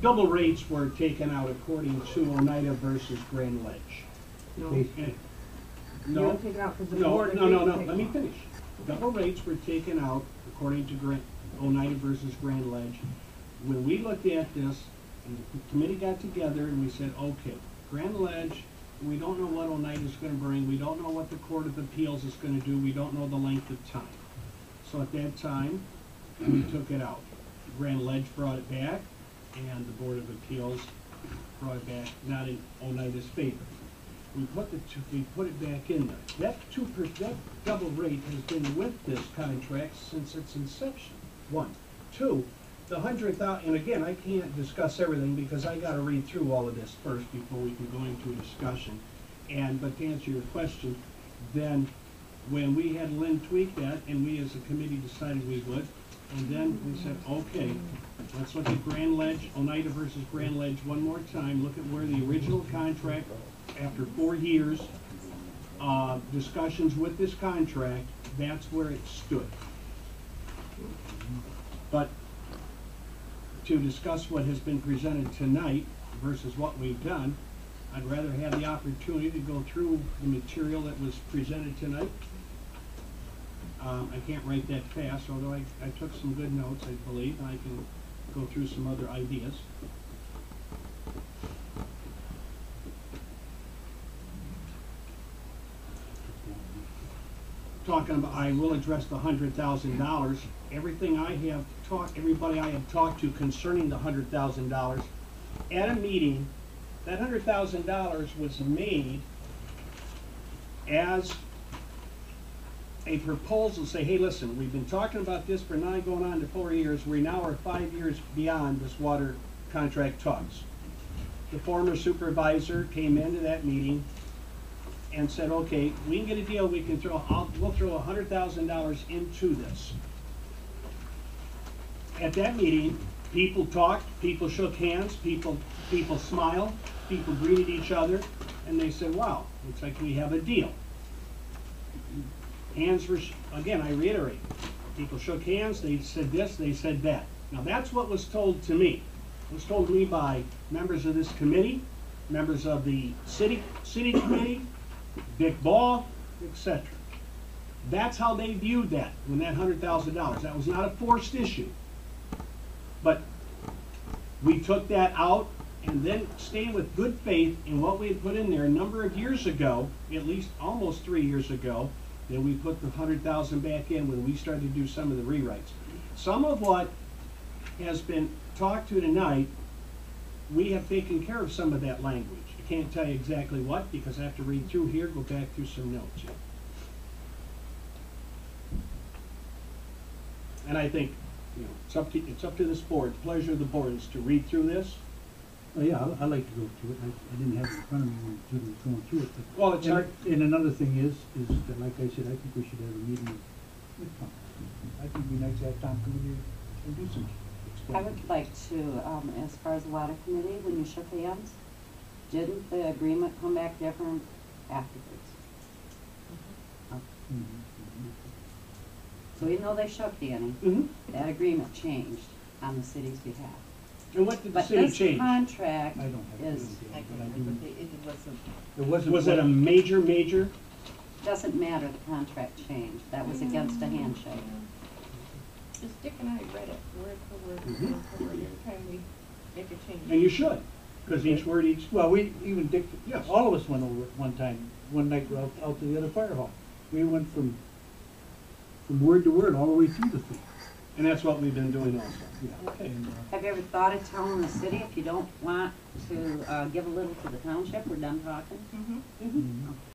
double rates were taken out according to Oneida versus Grand Ledge. No. And- You No, don't take it out because the no, board no, agreed to take let me it out. finish. Double rates were taken out according to Oneida versus Grand Ledge. When we looked at this, and the committee got together and we said, okay, Grand Ledge, we don't know what Oneida's gonna bring, we don't know what the Court of Appeals is gonna do, we don't know the length of time. So at that time, we took it out. Grand Ledge brought it back, and the Board of Appeals brought it back, not in Oneida's favor. We put it back in there. That double rate has been with this contract since its inception. One. Two, the 100,000, and again, I can't discuss everything because I gotta read through all of this first before we can go into a discussion. But to answer your question, then when we had Lynn tweak that, and we as a committee decided we would, and then we said, okay, let's look at Grand Ledge, Oneida versus Grand Ledge one more time, look at where the original contract, after 4 years, discussions with this contract, that's where it stood. But to discuss what has been presented tonight versus what we've done, I'd rather have the opportunity to go through the material that was presented tonight. I can't write that fast, although I took some good notes, I believe, and I can go through some other ideas. Talking about, I will address the $100,000. Everything I have talked, everybody I have talked to concerning the $100,000, at a meeting, that $100,000 was made as a proposal to say, hey, listen, we've been talking about this for now going on to 4 years. We now are 5 years beyond this water contract talks. The former supervisor came into that meeting and said, okay, we can get a deal, we'll throw $100,000 into this. At that meeting, people talked, people shook hands, people smiled, people greeted each other, and they said, wow, looks like we have a deal. Hands were, again, I reiterate, people shook hands, they said this, they said that. Now that's what was told to me. It was told to me by members of this committee, members of the city committee, Dick Ball, etc. That's how they viewed that when that $100,000. That was not a forced issue. But we took that out and then stayed with good faith in what we had put in there a number of years ago, at least almost 3 years ago. Then we put the $100,000 back in when we started to do some of the rewrites. Some of what has been talked to tonight, we have taken care of some of that language. I can't tell you exactly what because I have to read through here, go back through some notes here. And I think, you know, it's up to this board. The pleasure of the board is to read through this. Well, yeah, I like to go through it. I didn't have it in front of me when Judy was going through it. But Well, it's hard. And another thing is that, like I said, I think we should have a meeting with Tom. I think it'd be nice to have Tom come in here and do some I explaining. would like to, as far as the water committee, when you shook hands, didn't the agreement come back different afterwards? So even though they shook, Danny, that agreement changed on the city's behalf. And what did the But city this change? contract I don't have is, to do I it, can but I remember, do. but it wasn't. It wasn't. Was it a major? doesn't matter, the contract changed. That was against a handshake. Just Dick and I read it word for word, every time we make a change. And you should, because each word, Well, we even Dick. Yes. All of us went over it one time. One night out to the other fire hall. We went from word to word all the way through the thing. and that's what we've been doing also. Yeah. Okay. And, Have you ever thought of telling the city if you don't want to give a little to the township, we're done talking? Mm-hmm.